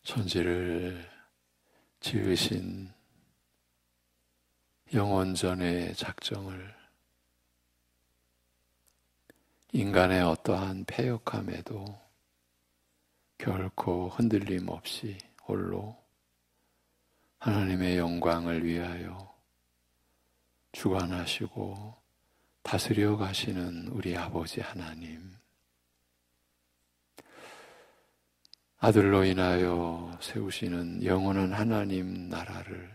천지를 지으신 영원전의 작정을 인간의 어떠한 패역함에도 결코 흔들림 없이 홀로 하나님의 영광을 위하여 주관하시고 다스려 가시는 우리 아버지 하나님, 아들로 인하여 세우시는 영원한 하나님 나라를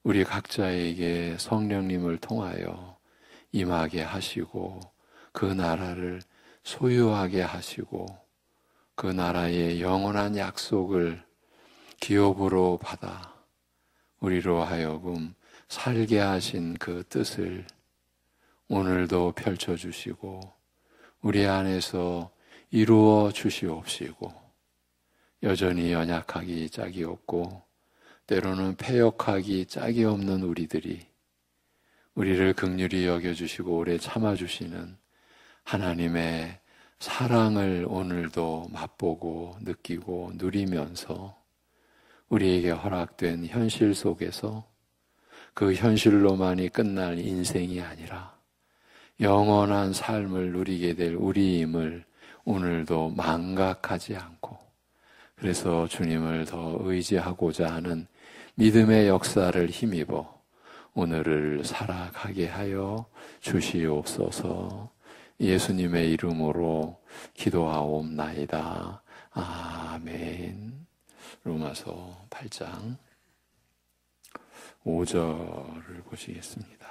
우리 각자에게 성령님을 통하여 임하게 하시고 그 나라를 소유하게 하시고 그 나라의 영원한 약속을 기업으로 받아 우리로 하여금 살게 하신 그 뜻을 오늘도 펼쳐주시고 우리 안에서 이루어 주시옵시고, 여전히 연약하기 짝이 없고 때로는 패역하기 짝이 없는 우리를 긍휼히 여겨주시고 오래 참아주시는 하나님의 사랑을 오늘도 맛보고 느끼고 누리면서 우리에게 허락된 현실 속에서 그 현실로만이 끝날 인생이 아니라 영원한 삶을 누리게 될 우리임을 오늘도 망각하지 않고, 그래서 주님을 더 의지하고자 하는 믿음의 역사를 힘입어 오늘을 살아가게 하여 주시옵소서. 예수님의 이름으로 기도하옵나이다. 아멘. 로마서 8장 5절을 보시겠습니다.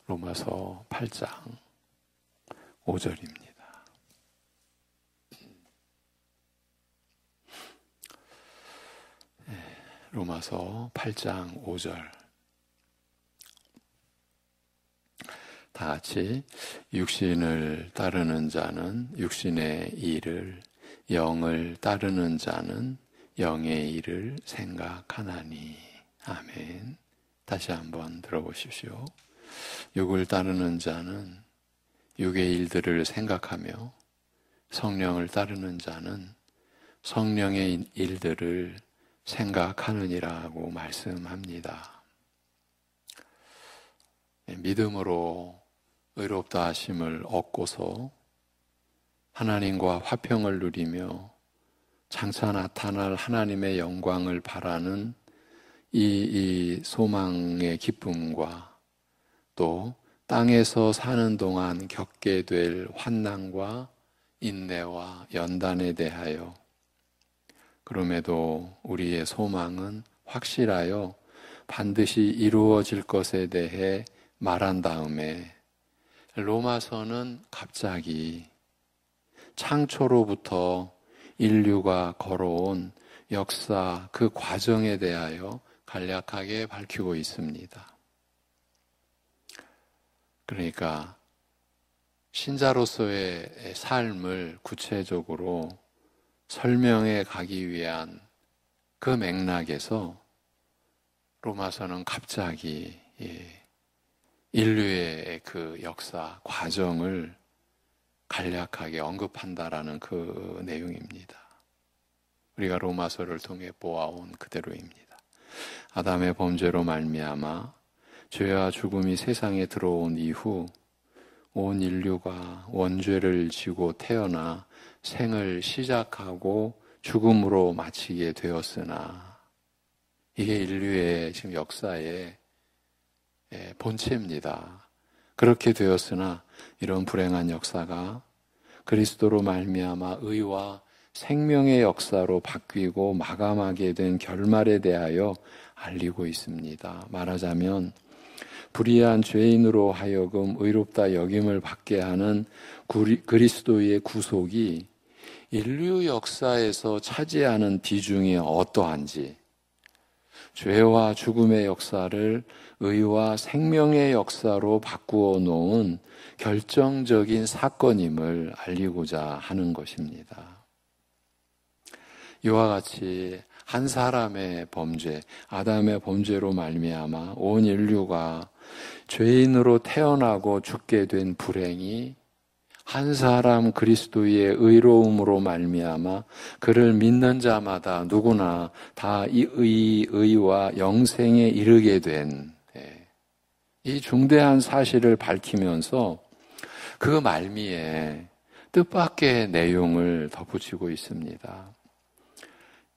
로마서 8장 5절입니다. 로마서 8장 5절. 다 같이, 육신을 따르는 자는 육신의 일을, 영을 따르는 자는 영의 일을 생각하나니. 아멘. 다시 한번 들어보십시오. 육을 따르는 자는 육의 일들을 생각하며 성령을 따르는 자는 성령의 일들을 생각하느니라고 말씀합니다. 믿음으로 의롭다 하심을 얻고서 하나님과 화평을 누리며 장차 나타날 하나님의 영광을 바라는 이 소망의 기쁨과 또 땅에서 사는 동안 겪게 될 환난과 인내와 연단에 대하여, 그럼에도 우리의 소망은 확실하여 반드시 이루어질 것에 대해 말한 다음에 로마서는 갑자기 창초로부터 인류가 걸어온 역사, 그 과정에 대하여 간략하게 밝히고 있습니다. 그러니까 신자로서의 삶을 구체적으로 설명해 가기 위한 그 맥락에서 로마서는 갑자기 인류의 그 역사, 과정을 간략하게 언급한다라는 그 내용입니다. 우리가 로마서를 통해 보아온 그대로입니다. 아담의 범죄로 말미암아 죄와 죽음이 세상에 들어온 이후 온 인류가 원죄를 지고 태어나 생을 시작하고 죽음으로 마치게 되었으나, 이게 인류의 지금 역사의 본체입니다. 그렇게 되었으나 이런 불행한 역사가 그리스도로 말미암아 의와 생명의 역사로 바뀌고 마감하게 된 결말에 대하여 알리고 있습니다. 말하자면 불의한 죄인으로 하여금 의롭다 여김을 받게 하는 그리스도의 구속이 인류 역사에서 차지하는 비중이 어떠한지, 죄와 죽음의 역사를 의와 생명의 역사로 바꾸어 놓은 결정적인 사건임을 알리고자 하는 것입니다. 이와 같이 한 사람의 범죄, 아담의 범죄로 말미암아 온 인류가 죄인으로 태어나고 죽게 된 불행이 한 사람 그리스도의 의로움으로 말미암아 그를 믿는 자마다 누구나 다 이 의와 영생에 이르게 된 이 중대한 사실을 밝히면서 그 말미에 뜻밖의 내용을 덧붙이고 있습니다.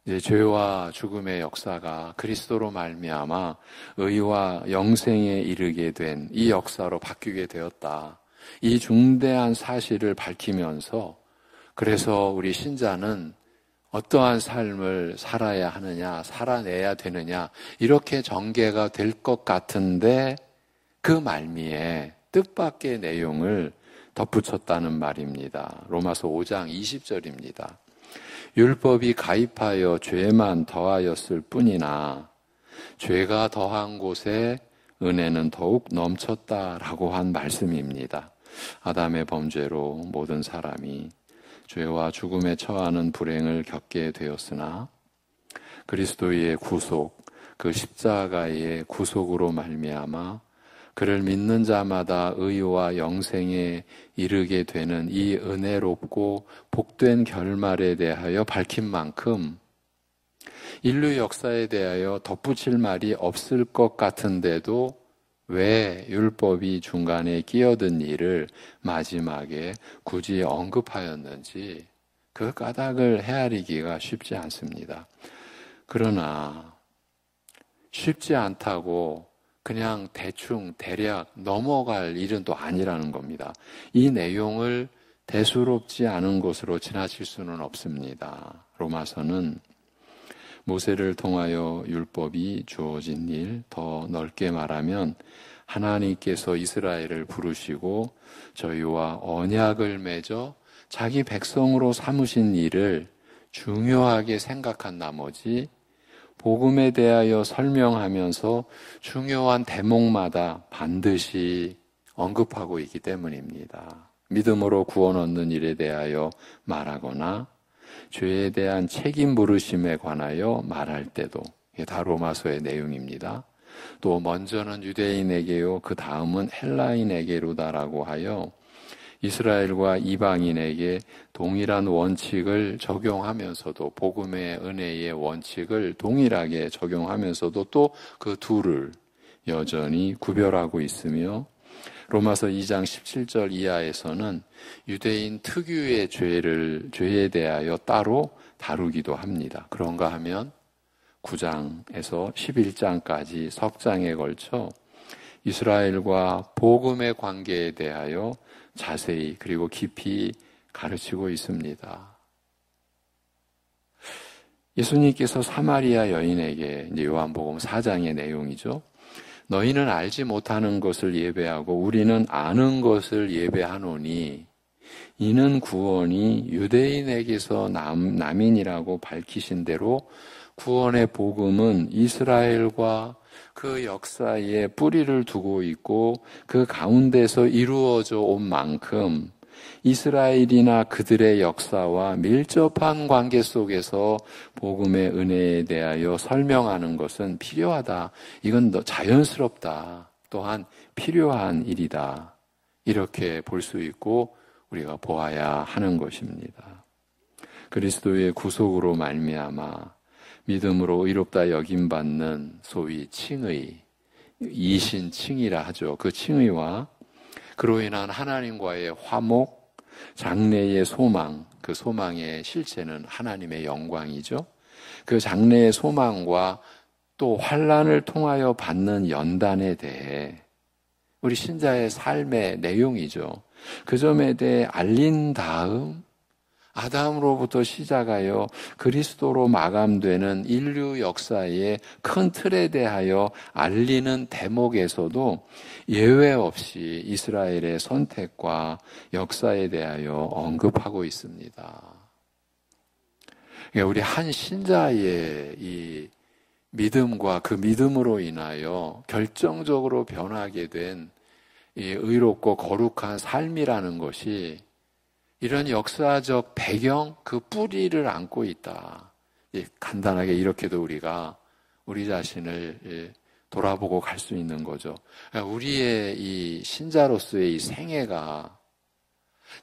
이제 죄와 죽음의 역사가 그리스도로 말미암아 의와 영생에 이르게 된 이 역사로 바뀌게 되었다. 이 중대한 사실을 밝히면서 그래서 우리 신자는 어떠한 삶을 살아야 하느냐, 살아내야 되느냐 이렇게 전개가 될 것 같은데 그 말미에 뜻밖의 내용을 덧붙였다는 말입니다. 로마서 5장 20절입니다. 율법이 가입하여 죄만 더하였을 뿐이나 죄가 더한 곳에 은혜는 더욱 넘쳤다라고 한 말씀입니다. 아담의 범죄로 모든 사람이 죄와 죽음에 처하는 불행을 겪게 되었으나 그리스도의 구속, 그 십자가의 구속으로 말미암아 그를 믿는 자마다 의와 영생에 이르게 되는 이 은혜롭고 복된 결말에 대하여 밝힌 만큼 인류 역사에 대하여 덧붙일 말이 없을 것 같은데도 왜 율법이 중간에 끼어든 일을 마지막에 굳이 언급하였는지 그 까닭을 헤아리기가 쉽지 않습니다. 그러나 쉽지 않다고 그냥 대충 대략 넘어갈 일은 또 아니라는 겁니다. 이 내용을 대수롭지 않은 것으로 지나칠 수는 없습니다. 로마서는 모세를 통하여 율법이 주어진 일, 더 넓게 말하면 하나님께서 이스라엘을 부르시고 저희와 언약을 맺어 자기 백성으로 삼으신 일을 중요하게 생각한 나머지 복음에 대하여 설명하면서 중요한 대목마다 반드시 언급하고 있기 때문입니다. 믿음으로 구원 얻는 일에 대하여 말하거나 죄에 대한 책임 물으심에 관하여 말할 때도 이게 다 로마서의 내용입니다. 또 먼저는 유대인에게요 그 다음은 헬라인에게로다라고 하여 이스라엘과 이방인에게 동일한 원칙을 적용하면서도 복음의 은혜의 원칙을 동일하게 적용하면서도 또 그 둘을 여전히 구별하고 있으며 로마서 2장 17절 이하에서는 유대인 특유의 죄에 대하여 따로 다루기도 합니다. 그런가 하면 9장에서 11장까지 석 장에 걸쳐 이스라엘과 복음의 관계에 대하여 자세히 그리고 깊이 가르치고 있습니다. 예수님께서 사마리아 여인에게 이제 요한복음 4장의 내용이죠. 너희는 알지 못하는 것을 예배하고 우리는 아는 것을 예배하노니 이는 구원이 유대인에게서 남인이라고 밝히신 대로 구원의 복음은 이스라엘과 그 역사에 뿌리를 두고 있고 그 가운데서 이루어져 온 만큼 이스라엘이나 그들의 역사와 밀접한 관계 속에서 복음의 은혜에 대하여 설명하는 것은 필요하다. 이건 자연스럽다. 또한 필요한 일이다. 이렇게 볼 수 있고 우리가 보아야 하는 것입니다. 그리스도의 구속으로 말미암아 믿음으로 의롭다 여김받는 소위 칭의, 이신칭이라 하죠. 그 칭의와 그로 인한 하나님과의 화목, 장래의 소망, 그 소망의 실체는 하나님의 영광이죠. 그 장래의 소망과 또 환난을 통하여 받는 연단에 대해 우리 신자의 삶의 내용이죠. 그 점에 대해 알린 다음 아담으로부터 시작하여 그리스도로 마감되는 인류 역사의 큰 틀에 대하여 알리는 대목에서도 예외 없이 이스라엘의 선택과 역사에 대하여 언급하고 있습니다. 우리 한 신자의 이 믿음과 그 믿음으로 인하여 결정적으로 변하게 된 이 의롭고 거룩한 삶이라는 것이 이런 역사적 배경, 그 뿌리를 안고 있다. 간단하게 이렇게도 우리가 우리 자신을 돌아보고 갈 수 있는 거죠. 우리의 이 신자로서의 이 생애가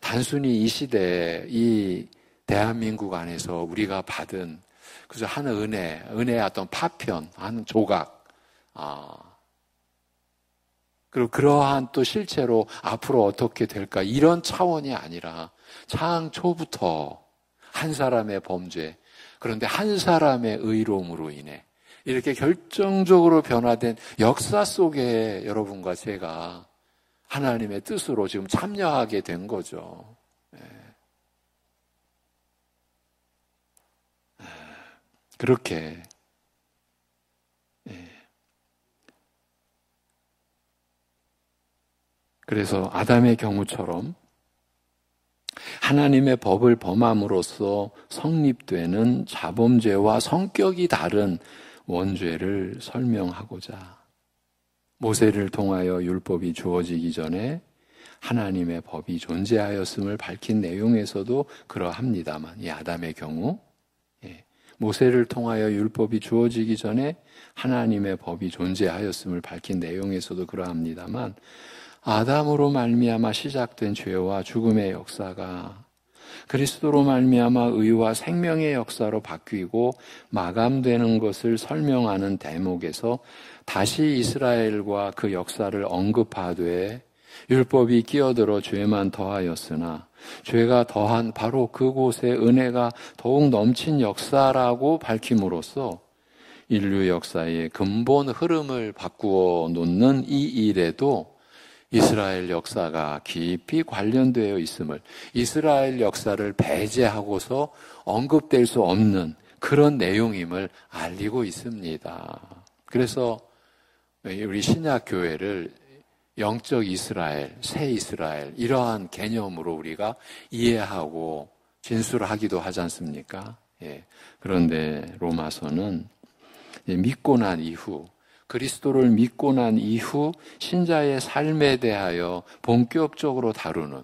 단순히 이 시대, 이 대한민국 안에서 우리가 받은 그저 한 은혜의 어떤 파편, 한 조각, 그리고 그러한 또 실제로 앞으로 어떻게 될까 이런 차원이 아니라 창초부터 한 사람의 범죄, 그런데 한 사람의 의로움으로 인해 이렇게 결정적으로 변화된 역사 속에 여러분과 제가 하나님의 뜻으로 지금 참여하게 된 거죠. 그렇게 그래서 아담의 경우처럼 하나님의 법을 범함으로써 성립되는 자범죄와 성격이 다른 원죄를 설명하고자 모세를 통하여 율법이 주어지기 전에 하나님의 법이 존재하였음을 밝힌 내용에서도 그러합니다만 이 아담의 경우 모세를 통하여 율법이 주어지기 전에 하나님의 법이 존재하였음을 밝힌 내용에서도 그러합니다만 아담으로 말미암아 시작된 죄와 죽음의 역사가 그리스도로 말미암아 의와 생명의 역사로 바뀌고 마감되는 것을 설명하는 대목에서 다시 이스라엘과 그 역사를 언급하되 율법이 끼어들어 죄만 더하였으나 죄가 더한 바로 그곳에 은혜가 더욱 넘친 역사라고 밝힘으로써 인류 역사의 근본 흐름을 바꾸어 놓는 이 일에도 이스라엘 역사가 깊이 관련되어 있음을 이스라엘 역사를 배제하고서 언급될 수 없는 그런 내용임을 알리고 있습니다. 그래서 우리 신약교회를 영적 이스라엘, 새 이스라엘 이러한 개념으로 우리가 이해하고 진술하기도 하지 않습니까? 그런데 로마서는 믿고 난 이후 그리스도를 믿고 난 이후 신자의 삶에 대하여 본격적으로 다루는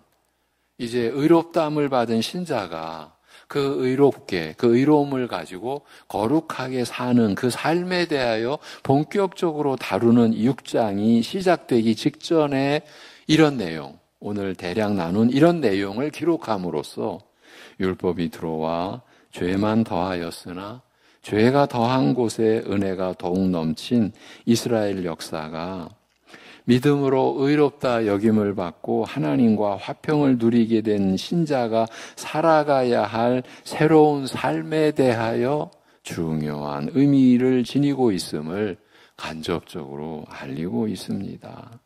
이제 의롭다함을 받은 신자가 그 의롭게 그 의로움을 가지고 거룩하게 사는 그 삶에 대하여 본격적으로 다루는 6장이 시작되기 직전에 이런 내용, 오늘 대략 나눈 이런 내용을 기록함으로써 율법이 들어와 죄만 더하였으나 죄가 더한 곳에 은혜가 더욱 넘친 이스라엘 역사가 믿음으로 의롭다 여김을 받고 하나님과 화평을 누리게 된 신자가 살아가야 할 새로운 삶에 대하여 중요한 의미를 지니고 있음을 간접적으로 알리고 있습니다.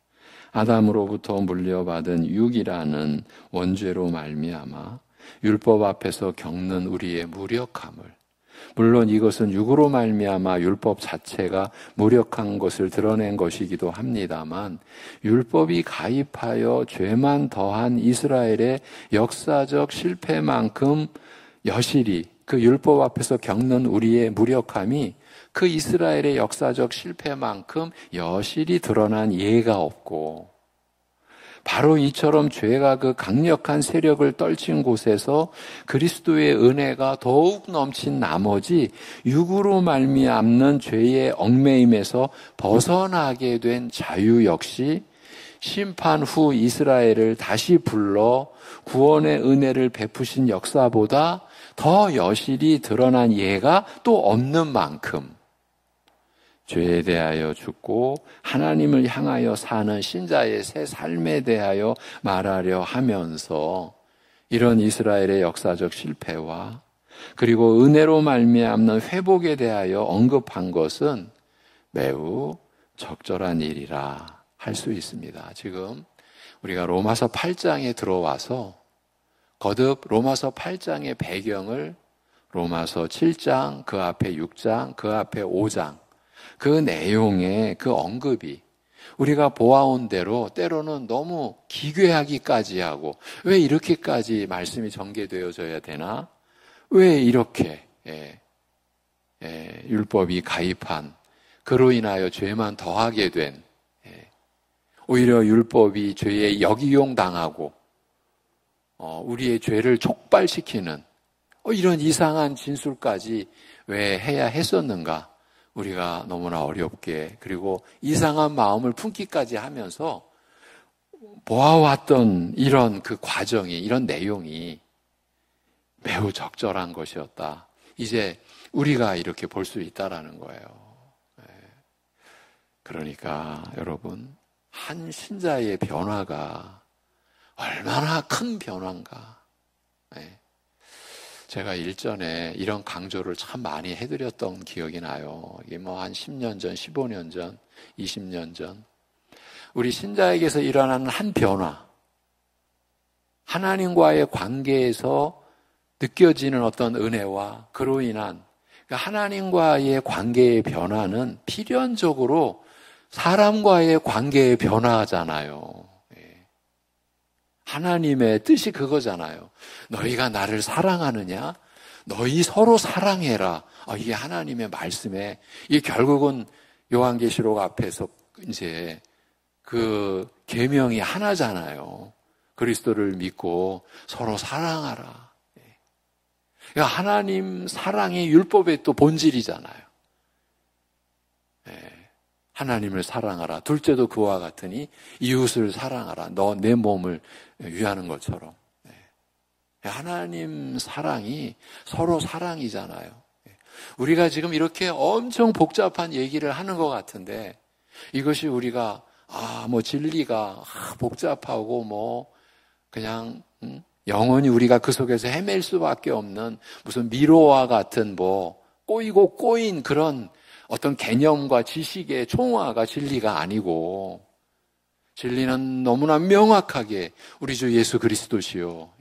아담으로부터 물려받은 육이라는 원죄로 말미암아 율법 앞에서 겪는 우리의 무력함을 물론 이것은 육으로 말미암아 율법 자체가 무력한 것을 드러낸 것이기도 합니다만 율법이 가입하여 죄만 더한 이스라엘의 역사적 실패만큼 여실히 그 율법 앞에서 겪는 우리의 무력함이 그 이스라엘의 역사적 실패만큼 여실히 드러난 예가 없고 바로 이처럼 죄가 그 강력한 세력을 떨친 곳에서 그리스도의 은혜가 더욱 넘친 나머지 육으로 말미암는 죄의 얽매임에서 벗어나게 된 자유 역시 심판 후 이스라엘을 다시 불러 구원의 은혜를 베푸신 역사보다 더 여실히 드러난 예가 또 없는 만큼 죄에 대하여 죽고 하나님을 향하여 사는 신자의 새 삶에 대하여 말하려 하면서 이런 이스라엘의 역사적 실패와 그리고 은혜로 말미암는 회복에 대하여 언급한 것은 매우 적절한 일이라 할 수 있습니다. 지금 우리가 로마서 8장에 들어와서 거듭 로마서 8장의 배경을 로마서 7장, 그 앞에 6장, 그 앞에 5장 그 내용의 그 언급이 우리가 보아온 대로 때로는 너무 기괴하기까지 하고 왜 이렇게까지 말씀이 전개되어져야 되나? 왜 이렇게 율법이 가입한 그로 인하여 죄만 더하게 된 오히려 율법이 죄에 역이용 당하고 우리의 죄를 촉발시키는 이런 이상한 진술까지 왜 해야 했었는가? 우리가 너무나 어렵게 그리고 이상한 마음을 품기까지 하면서 보아왔던 이런 그 과정이, 이런 내용이 매우 적절한 것이었다. 이제 우리가 이렇게 볼 수 있다라는 거예요. 그러니까 여러분, 한 신자의 변화가 얼마나 큰 변화인가. 제가 일전에 이런 강조를 참 많이 해드렸던 기억이 나요. 이게 뭐 한 10년 전, 15년 전, 20년 전. 우리 신자에게서 일어나는 한 변화, 하나님과의 관계에서 느껴지는 어떤 은혜와 그로 인한 하나님과의 관계의 변화는 필연적으로 사람과의 관계의 변화잖아요. 하나님의 뜻이 그거잖아요. 너희가 나를 사랑하느냐? 너희 서로 사랑해라. 이게 하나님의 말씀에, 이게 결국은 요한계시록 앞에서 이제 그 계명이 하나잖아요. 그리스도를 믿고 서로 사랑하라. 그러니까 하나님 사랑이 율법의 또 본질이잖아요. 하나님을 사랑하라. 둘째도 그와 같으니 이웃을 사랑하라. 너 내 몸을 위하는 것처럼. 하나님 사랑이 서로 사랑이잖아요. 우리가 지금 이렇게 엄청 복잡한 얘기를 하는 것 같은데 이것이 우리가 뭐 진리가 복잡하고 뭐 그냥 영원히 우리가 그 속에서 헤맬 수밖에 없는 무슨 미로와 같은 뭐 꼬이고 꼬인 그런 어떤 개념과 지식의 총화가 진리가 아니고 진리는 너무나 명확하게 우리 주 예수 그리스도시요.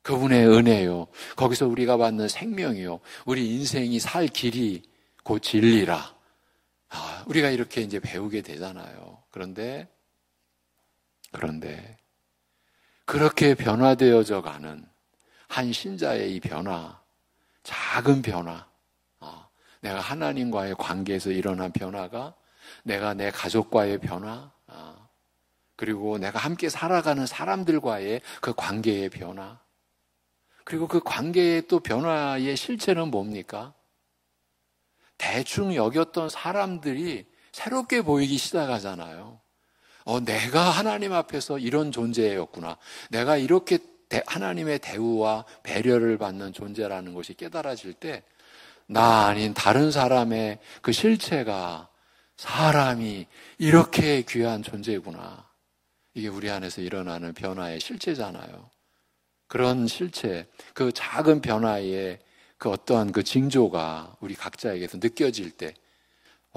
그분의 은혜요. 거기서 우리가 받는 생명이요. 우리 인생이 살 길이 곧 진리라. 우리가 이렇게 이제 배우게 되잖아요. 그런데 그렇게 변화되어져 가는 한 신자의 이 변화, 작은 변화, 내가 하나님과의 관계에서 일어난 변화가 내가 내 가족과의 변화, 그리고 내가 함께 살아가는 사람들과의 그 관계의 변화, 그리고 그 관계의 또 변화의 실체는 뭡니까? 대충 여겼던 사람들이 새롭게 보이기 시작하잖아요. 내가 하나님 앞에서 이런 존재였구나. 내가 이렇게 하나님의 대우와 배려를 받는 존재라는 것이 깨달아질 때 나 아닌 다른 사람의 그 실체가 사람이 이렇게 귀한 존재구나. 이게 우리 안에서 일어나는 변화의 실체잖아요. 그런 실체, 그 작은 변화의 그 어떠한 그 징조가 우리 각자에게서 느껴질 때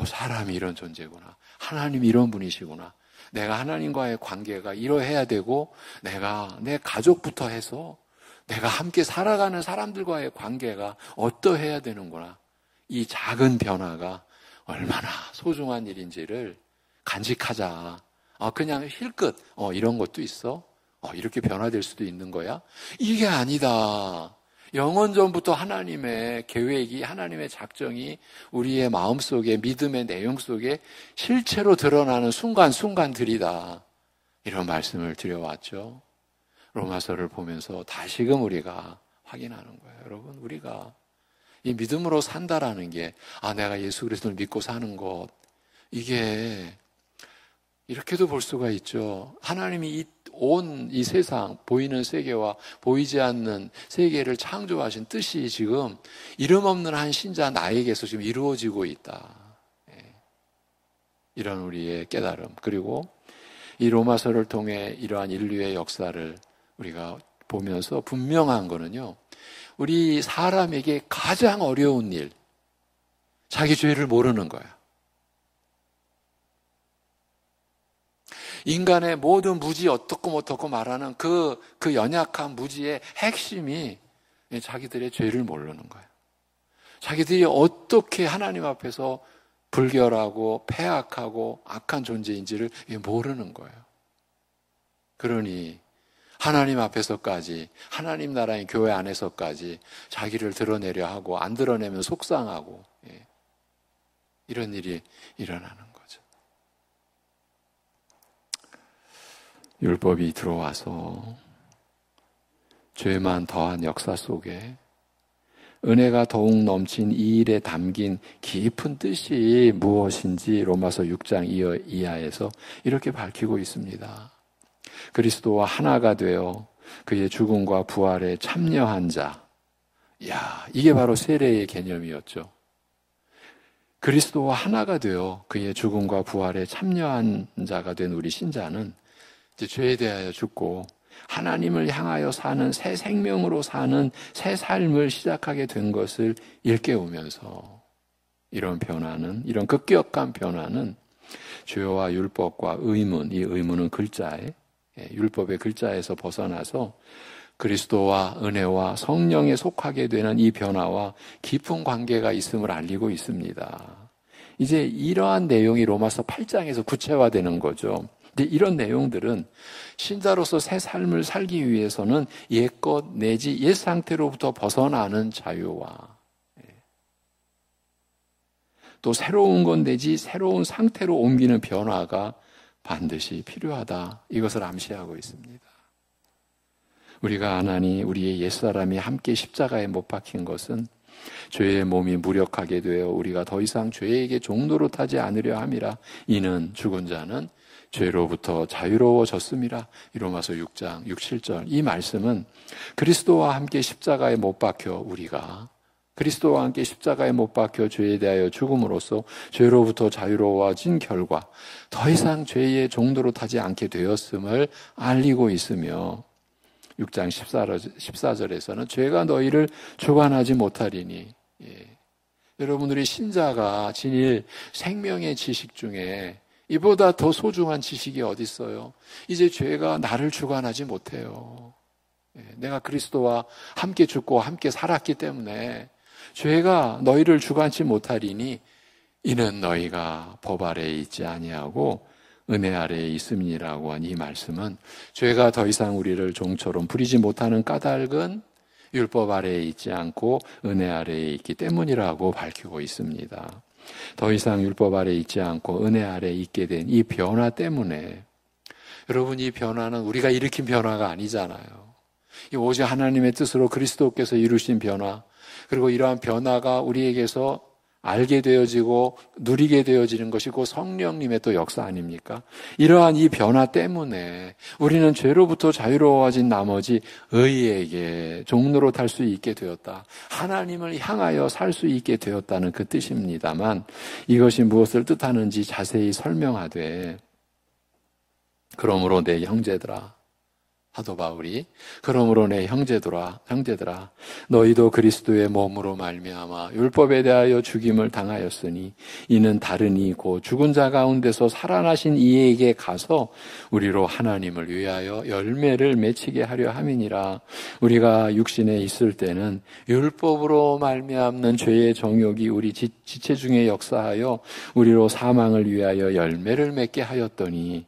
사람이 이런 존재구나. 하나님이 이런 분이시구나. 내가 하나님과의 관계가 이러해야 되고 내가 내 가족부터 해서 내가 함께 살아가는 사람들과의 관계가 어떠해야 되는구나. 이 작은 변화가 얼마나 소중한 일인지를 간직하자. 그냥 힐끗 이런 것도 있어? 이렇게 변화될 수도 있는 거야? 이게 아니다. 영원전부터 하나님의 계획이, 하나님의 작정이 우리의 마음속에, 믿음의 내용 속에 실체로 드러나는 순간순간들이다. 이런 말씀을 드려왔죠. 로마서를 보면서 다시금 우리가 확인하는 거예요. 여러분, 우리가 이 믿음으로 산다라는 게, 내가 예수 그리스도를 믿고 사는 것, 이게 이렇게도 볼 수가 있죠. 하나님이 온 이 세상, 보이는 세계와 보이지 않는 세계를 창조하신 뜻이 지금 이름 없는 한 신자 나에게서 지금 이루어지고 있다. 이런 우리의 깨달음. 그리고 이 로마서를 통해 이러한 인류의 역사를 우리가 보면서 분명한 거는요, 우리 사람에게 가장 어려운 일, 자기 죄를 모르는 거야. 인간의 모든 무지 어떻고 말하는 그 연약한 무지의 핵심이 자기들의 죄를 모르는 거예요. 자기들이 어떻게 하나님 앞에서 불결하고 패악하고 악한 존재인지를 모르는 거예요. 그러니 하나님 앞에서까지, 하나님 나라의 교회 안에서까지 자기를 드러내려 하고 안 드러내면 속상하고 이런 일이 일어나는 거죠. 율법이 들어와서 죄만 더한 역사 속에 은혜가 더욱 넘친 이 일에 담긴 깊은 뜻이 무엇인지 로마서 6장 이하에서 이렇게 밝히고 있습니다. 그리스도와 하나가 되어 그의 죽음과 부활에 참여한 자. 이게 바로 세례의 개념이었죠. 그리스도와 하나가 되어 그의 죽음과 부활에 참여한 자가 된 우리 신자는 이제 죄에 대하여 죽고 하나님을 향하여 사는 새 생명으로 사는 새 삶을 시작하게 된 것을 일깨우면서 이런 변화는, 이런 급격한 변화는 죄와 율법과 의문, 이 의문은 글자에, 율법의 글자에서 벗어나서 그리스도와 은혜와 성령에 속하게 되는 이 변화와 깊은 관계가 있음을 알리고 있습니다. 이제 이러한 내용이 로마서 8장에서 구체화되는 거죠. 근데 이런 내용들은 신자로서 새 삶을 살기 위해서는 옛것 내지 옛 상태로부터 벗어나는 자유와 또 새로운 것 내지 새로운 상태로 옮기는 변화가 반드시 필요하다. 이것을 암시하고 있습니다. 우리가 아나니 우리의 옛사람이 함께 십자가에 못 박힌 것은 죄의 몸이 무력하게 되어 우리가 더 이상 죄에게 종노릇 하지 않으려 함이라. 이는 죽은 자는 죄로부터 자유로워졌음이라. 로마서 6장 6, 7절. 이 말씀은 그리스도와 함께 십자가에 못 박혀 우리가 그리스도와 함께 십자가에 못 박혀 죄에 대하여 죽음으로써 죄로부터 자유로워진 결과 더 이상 죄의 종노릇 하지 않게 되었음을 알리고 있으며 6장 14절에서는 죄가 너희를 주관하지 못하리니. 여러분들이 신자가 지닐 생명의 지식 중에 이보다 더 소중한 지식이 어디 있어요? 이제 죄가 나를 주관하지 못해요. 내가 그리스도와 함께 죽고 함께 살았기 때문에 죄가 너희를 주관치 못하리니 이는 너희가 법 아래에 있지 아니하고 은혜 아래에 있음이라고 한 이 말씀은 죄가 더 이상 우리를 종처럼 부리지 못하는 까닭은 율법 아래에 있지 않고 은혜 아래에 있기 때문이라고 밝히고 있습니다. 더 이상 율법 아래에 있지 않고 은혜 아래에 있게 된 이 변화 때문에 여러분 이 변화는 우리가 일으킨 변화가 아니잖아요. 이 오직 하나님의 뜻으로 그리스도께서 이루신 변화 그리고 이러한 변화가 우리에게서 알게 되어지고 누리게 되어지는 것이 곧 성령님의 또 역사 아닙니까? 이러한 이 변화 때문에 우리는 죄로부터 자유로워진 나머지 의에게 종노릇 할 수 있게 되었다. 하나님을 향하여 살 수 있게 되었다는 그 뜻입니다만 이것이 무엇을 뜻하는지 자세히 설명하되 그러므로 내 형제들아 사도 바울이 그러므로 내 형제들아 너희도 그리스도의 몸으로 말미암아 율법에 대하여 죽임을 당하였으니 이는 다른 이 곧 죽은 자 가운데서 살아나신 이에게 가서 우리로 하나님을 위하여 열매를 맺히게 하려 함이니라. 우리가 육신에 있을 때는 율법으로 말미암는 죄의 정욕이 우리 지체 중에 역사하여 우리로 사망을 위하여 열매를 맺게 하였더니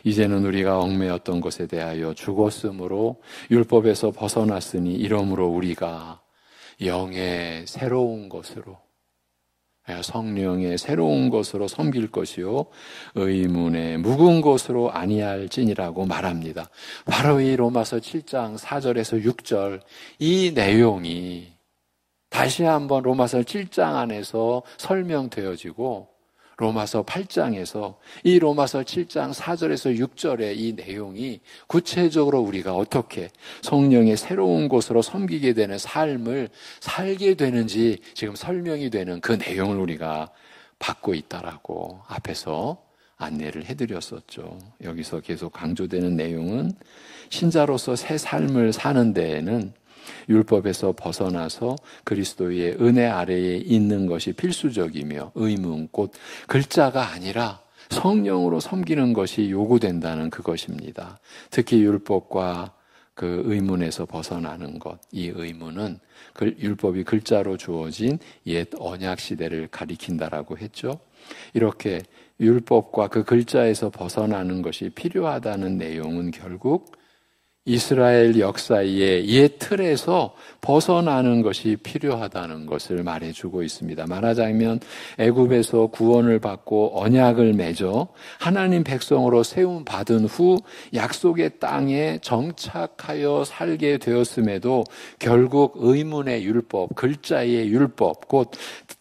이제는 우리가 얽매였던 것에 대하여 죽었으므로 율법에서 벗어났으니 이러므로 우리가 영의 새로운 것으로 성령의 새로운 것으로 섬길 것이요 의문의 묵은 것으로 아니할지니라고 말합니다. 바로 이 로마서 7장 4절에서 6절 이 내용이 다시 한번 로마서 7장 안에서 설명되어지고 로마서 8장에서 이 로마서 7장 4절에서 6절의 이 내용이 구체적으로 우리가 어떻게 성령의 새로운 곳으로 섬기게 되는 삶을 살게 되는지 지금 설명이 되는 그 내용을 우리가 받고 있다라고 앞에서 안내를 해드렸었죠. 여기서 계속 강조되는 내용은 신자로서 새 삶을 사는 데에는 율법에서 벗어나서 그리스도의 은혜 아래에 있는 것이 필수적이며 의문, 곧 글자가 아니라 성령으로 섬기는 것이 요구된다는 그것입니다. 특히 율법과 그 의문에서 벗어나는 것, 이 의문은 율법이 글자로 주어진 옛 언약 시대를 가리킨다라고 했죠. 이렇게 율법과 그 글자에서 벗어나는 것이 필요하다는 내용은 결국 이스라엘 역사의 옛 틀에서 벗어나는 것이 필요하다는 것을 말해주고 있습니다. 말하자면 애굽에서 구원을 받고 언약을 맺어 하나님 백성으로 세움 받은 후 약속의 땅에 정착하여 살게 되었음에도 결국 의문의 율법, 글자의 율법, 곧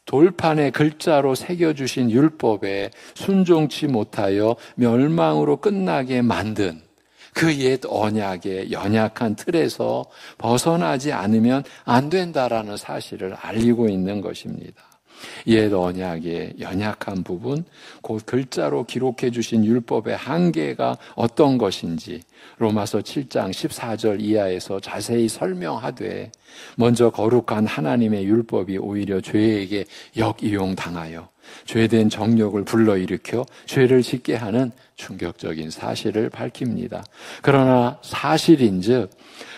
돌판에 글자로 새겨주신 율법에 순종치 못하여 멸망으로 끝나게 만든 그 옛 언약의 연약한 틀에서 벗어나지 않으면 안 된다라는 사실을 알리고 있는 것입니다. 옛 언약의 연약한 부분, 곧 글자로 기록해 주신 율법의 한계가 어떤 것인지 로마서 7장 14절 이하에서 자세히 설명하되, 먼저 거룩한 하나님의 율법이 오히려 죄에게 역이용당하여 죄된 정욕을 불러일으켜 죄를 짓게 하는 충격적인 사실을 밝힙니다. 그러나 사실인즉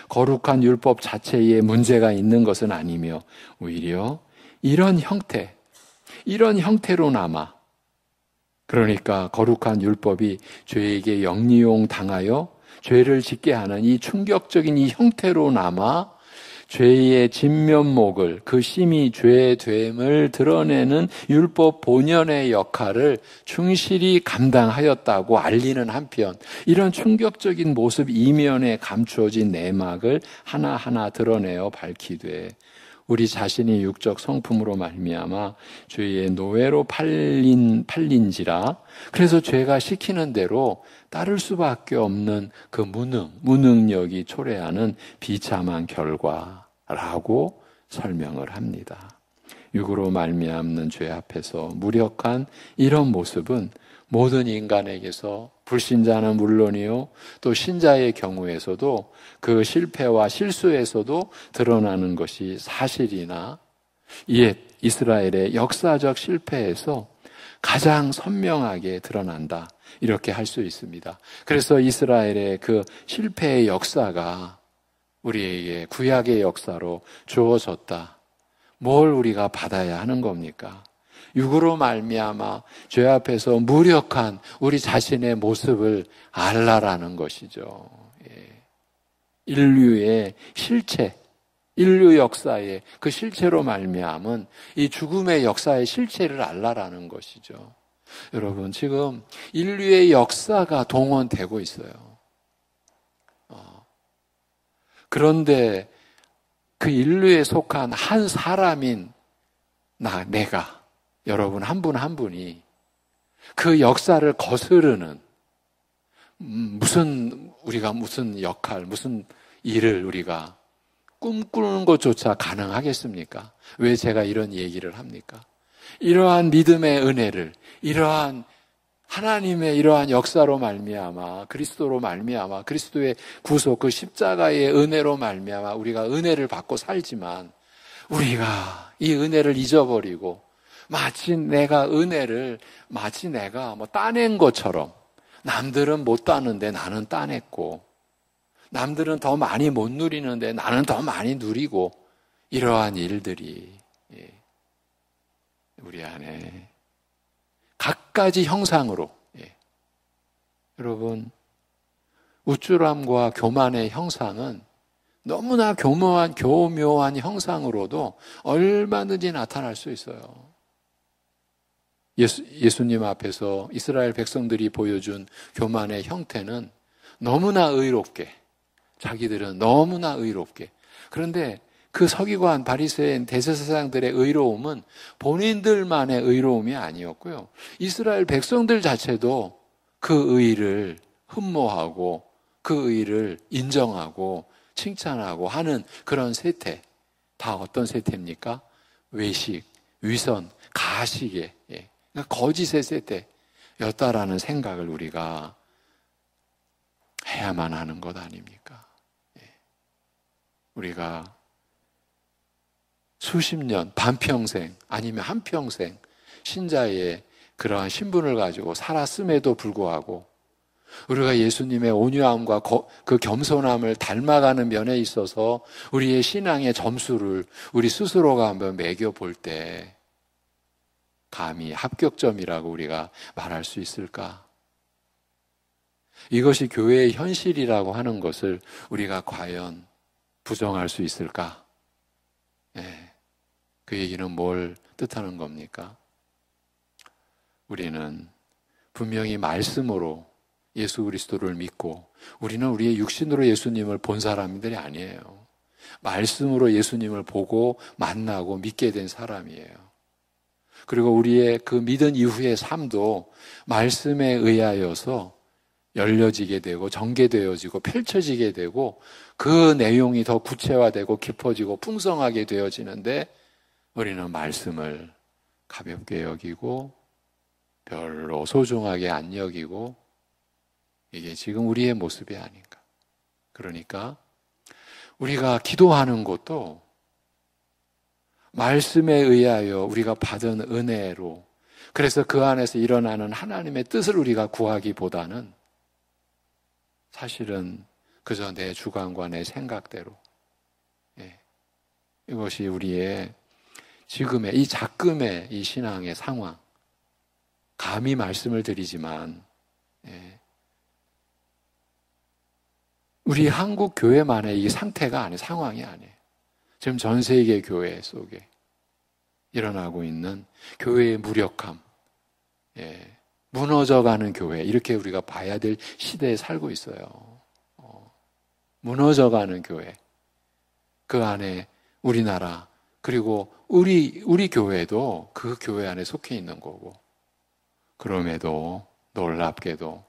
거룩한 율법 자체에 문제가 있는 것은 아니며 오히려 이런 형태로나마, 그러니까 거룩한 율법이 죄에게 역이용 당하여 죄를 짓게 하는 이 충격적인 이 형태로나마 죄의 진면목을, 그 심히 죄됨을 드러내는 율법 본연의 역할을 충실히 감당하였다고 알리는 한편, 이런 충격적인 모습 이면에 감추어진 내막을 하나하나 드러내어 밝히되, 우리 자신이 육적 성품으로 말미암아 죄의 노예로 팔린지라, 그래서 죄가 시키는 대로 따를 수밖에 없는 그 무능력이 초래하는 비참한 결과라고 설명을 합니다. 육으로 말미암는 죄 앞에서 무력한 이런 모습은 모든 인간에게서, 불신자는 물론이요, 또 신자의 경우에서도 그 실패와 실수에서도 드러나는 것이 사실이나, 옛 이스라엘의 역사적 실패에서 가장 선명하게 드러난다, 이렇게 할 수 있습니다. 그래서 이스라엘의 그 실패의 역사가 우리에게 구약의 역사로 주어졌다. 뭘 우리가 받아야 하는 겁니까? 육으로 말미암아 죄 앞에서 무력한 우리 자신의 모습을 알라라는 것이죠. 인류의 실체, 인류 역사의 그 실체로 말미암은 이 죽음의 역사의 실체를 알라라는 것이죠. 여러분, 지금 인류의 역사가 동원되고 있어요. 그런데 그 인류에 속한 한 사람인 내가, 여러분 한 분 한 분이 그 역사를 거스르는 우리가 무슨 역할, 무슨 일을 우리가 꿈꾸는 것조차 가능하겠습니까? 왜 제가 이런 얘기를 합니까? 이러한 믿음의 은혜를, 이러한 하나님의 이러한 역사로 말미암아, 그리스도로 말미암아, 그리스도의 구속, 그 십자가의 은혜로 말미암아 우리가 은혜를 받고 살지만, 우리가 이 은혜를 잊어버리고 마치 내가 따낸 것처럼, 남들은 못 따는데 나는 따냈고, 남들은 더 많이 못 누리는데 나는 더 많이 누리고, 이러한 일들이 우리 안에 갖가지 형상으로, 여러분, 우쭐함과 교만의 형상은 너무나 교묘한 형상으로도 얼마든지 나타날 수 있어요. 예수님 앞에서 이스라엘 백성들이 보여준 교만의 형태는 너무나 의롭게, 자기들은 너무나 의롭게, 그런데 그 서기관, 바리새인, 대제사장들의 의로움은 본인들만의 의로움이 아니었고요, 이스라엘 백성들 자체도 그 의를 흠모하고 그 의를 인정하고 칭찬하고 하는 그런 세태, 다 어떤 세태입니까? 외식, 위선, 가식의, 그러니까 거짓의 세태였다라는 생각을 우리가 해야만 하는 것 아닙니까? 우리가 수십 년, 반평생 아니면 한평생 신자의 그러한 신분을 가지고 살았음에도 불구하고 우리가 예수님의 온유함과 그 겸손함을 닮아가는 면에 있어서 우리의 신앙의 점수를 우리 스스로가 한번 매겨볼 때 감히 합격점이라고 우리가 말할 수 있을까? 이것이 교회의 현실이라고 하는 것을 우리가 과연 부정할 수 있을까? 예. 그 얘기는 뭘 뜻하는 겁니까? 우리는 분명히 말씀으로 예수 그리스도를 믿고, 우리는 우리의 육신으로 예수님을 본 사람들이 아니에요. 말씀으로 예수님을 보고 만나고 믿게 된 사람이에요. 그리고 우리의 그 믿은 이후의 삶도 말씀에 의하여서 열려지게 되고 전개되어지고 펼쳐지게 되고 그 내용이 더 구체화되고 깊어지고 풍성하게 되어지는데, 우리는 말씀을 가볍게 여기고 별로 소중하게 안 여기고, 이게 지금 우리의 모습이 아닌가. 그러니까 우리가 기도하는 것도 말씀에 의하여 우리가 받은 은혜로, 그래서 그 안에서 일어나는 하나님의 뜻을 우리가 구하기보다는 사실은 그저 내 주관과 내 생각대로, 이것이 우리의 지금의 이 작금의 이 신앙의 상황, 감히 말씀을 드리지만 우리 한국 교회만의 이 상태가 아니에요. 상황이 아니에요. 지금 전 세계 교회 속에 일어나고 있는 교회의 무력함, 무너져가는 교회, 이렇게 우리가 봐야 될 시대에 살고 있어요. 무너져가는 교회, 그 안에 우리나라, 그리고 우리 교회도 그 교회 안에 속해 있는 거고, 그럼에도 놀랍게도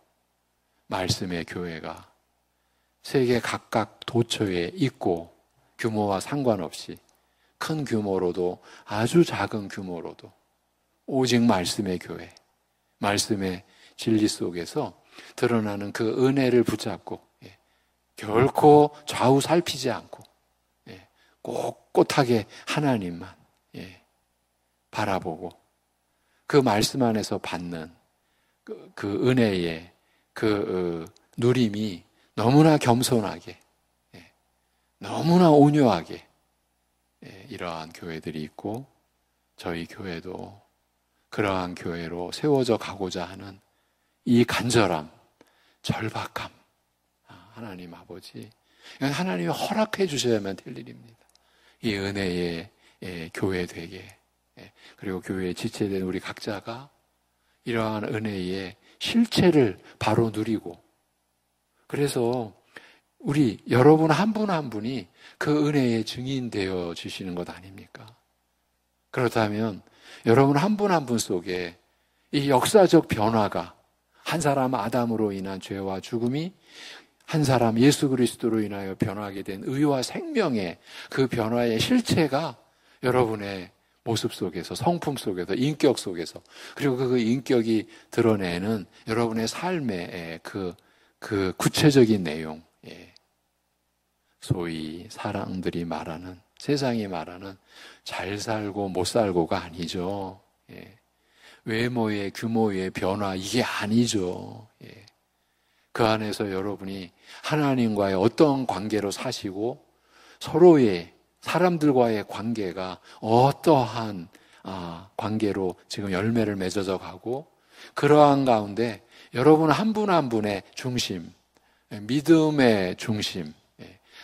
말씀의 교회가 세계 각각 도처에 있고, 규모와 상관없이 큰 규모로도 아주 작은 규모로도 오직 말씀의 교회, 말씀의 진리 속에서 드러나는 그 은혜를 붙잡고 결코 좌우 살피지 않고 꼿꼿하게 하나님만 바라보고 그 말씀 안에서 받는 그 은혜의 그 누림이 너무나 겸손하게, 너무나 온유하게 이러한 교회들이 있고, 저희 교회도 그러한 교회로 세워져 가고자 하는 이 간절함, 절박함, 하나님 아버지, 하나님이 허락해 주셔야만 될 일입니다. 이 은혜의 교회 되게, 그리고 교회에 지체된 우리 각자가 이러한 은혜의 실체를 바로 누리고, 그래서 우리 여러분 한 분 한 분이 그 은혜의 증인 되어 주시는 것 아닙니까? 그렇다면 여러분 한 분 한 분 속에 이 역사적 변화가, 한 사람 아담으로 인한 죄와 죽음이 한 사람 예수 그리스도로 인하여 변화하게 된 의와 생명의 그 변화의 실체가 여러분의 모습 속에서, 성품 속에서, 인격 속에서, 그리고 그 인격이 드러내는 여러분의 삶의 그 구체적인 내용, 소위 사람들이 말하는, 세상이 말하는 잘 살고 못 살고가 아니죠. 외모의 규모의 변화, 이게 아니죠. 그 안에서 여러분이 하나님과의 어떤 관계로 사시고, 서로의 사람들과의 관계가 어떠한 관계로 지금 열매를 맺어져 가고, 그러한 가운데 여러분 한 분 한 분의 중심, 믿음의 중심,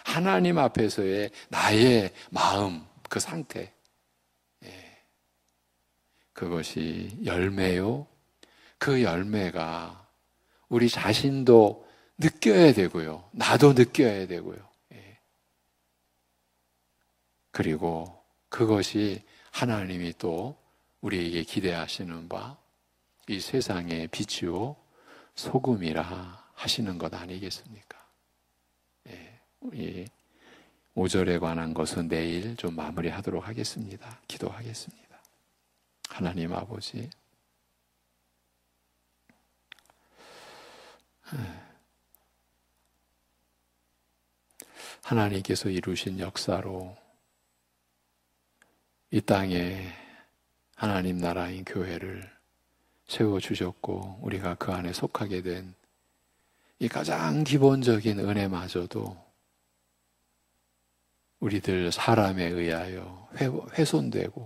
하나님 앞에서의 나의 마음, 그 상태, 그것이 열매요. 그 열매가 우리 자신도 느껴야 되고요, 나도 느껴야 되고요. 그리고 그것이 하나님이 또 우리에게 기대하시는 바, 이 세상의 빛이요 소금이라 하시는 것 아니겠습니까? 이 5절에 관한 것은 내일 좀 마무리하도록 하겠습니다. 기도하겠습니다. 하나님 아버지, 하나님께서 이루신 역사로 이 땅에 하나님 나라인 교회를 세워주셨고, 우리가 그 안에 속하게 된 이 가장 기본적인 은혜마저도 우리들 사람에 의하여 훼손되고,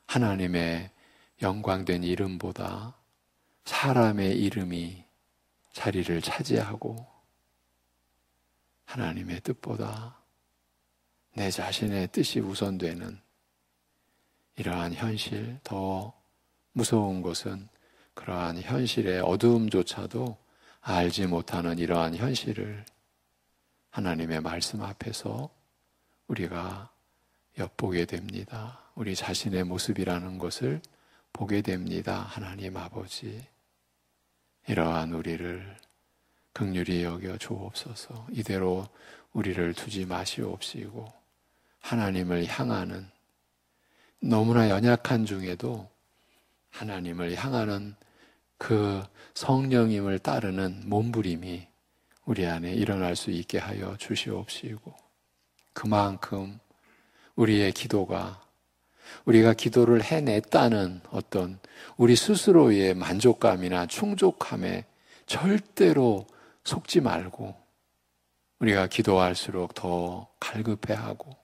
하나님의 영광된 이름보다 사람의 이름이 자리를 차지하고 하나님의 뜻보다 내 자신의 뜻이 우선되는 이러한 현실, 더 무서운 것은 그러한 현실의 어두움조차도 알지 못하는 이러한 현실을 하나님의 말씀 앞에서 우리가 엿보게 됩니다. 우리 자신의 모습이라는 것을 보게 됩니다. 하나님 아버지, 이러한 우리를 긍휼히 여겨 주옵소서. 이대로 우리를 두지 마시옵시고 하나님을 향하는, 너무나 연약한 중에도 하나님을 향하는 그 성령님을 따르는 몸부림이 우리 안에 일어날 수 있게 하여 주시옵시고, 그만큼 우리의 기도가, 우리가 기도를 해냈다는 어떤 우리 스스로의 만족감이나 충족함에 절대로 속지 말고, 우리가 기도할수록 더 갈급해하고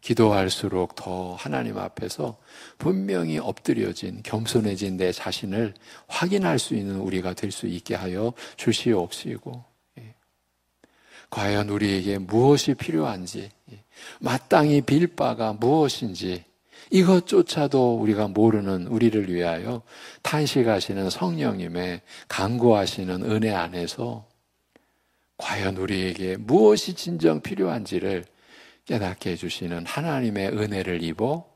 기도할수록 더 하나님 앞에서 분명히 엎드려진, 겸손해진 내 자신을 확인할 수 있는 우리가 될 수 있게 하여 주시옵시고, 과연 우리에게 무엇이 필요한지, 마땅히 빌 바가 무엇인지 이것조차도 우리가 모르는 우리를 위하여 탄식하시는 성령님의 간구하시는 은혜 안에서 과연 우리에게 무엇이 진정 필요한지를 깨닫게 해주시는 하나님의 은혜를 입어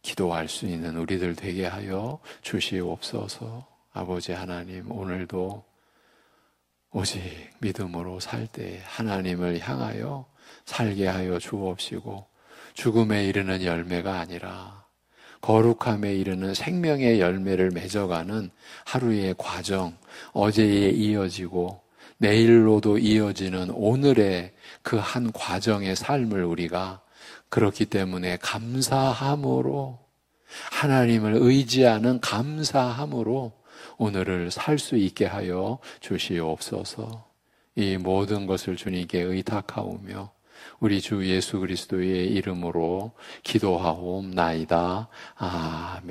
기도할 수 있는 우리들 되게 하여 주시옵소서. 아버지 하나님, 오늘도 오직 믿음으로 살 때 하나님을 향하여 살게 하여 주옵시고, 죽음에 이르는 열매가 아니라 거룩함에 이르는 생명의 열매를 맺어가는 하루의 과정, 어제에 이어지고 내일로도 이어지는 오늘의 그 한 과정의 삶을 우리가 그렇기 때문에 감사함으로, 하나님을 의지하는 감사함으로 오늘을 살 수 있게 하여 주시옵소서. 이 모든 것을 주님께 의탁하오며 우리 주 예수 그리스도의 이름으로 기도하옵나이다. 아멘.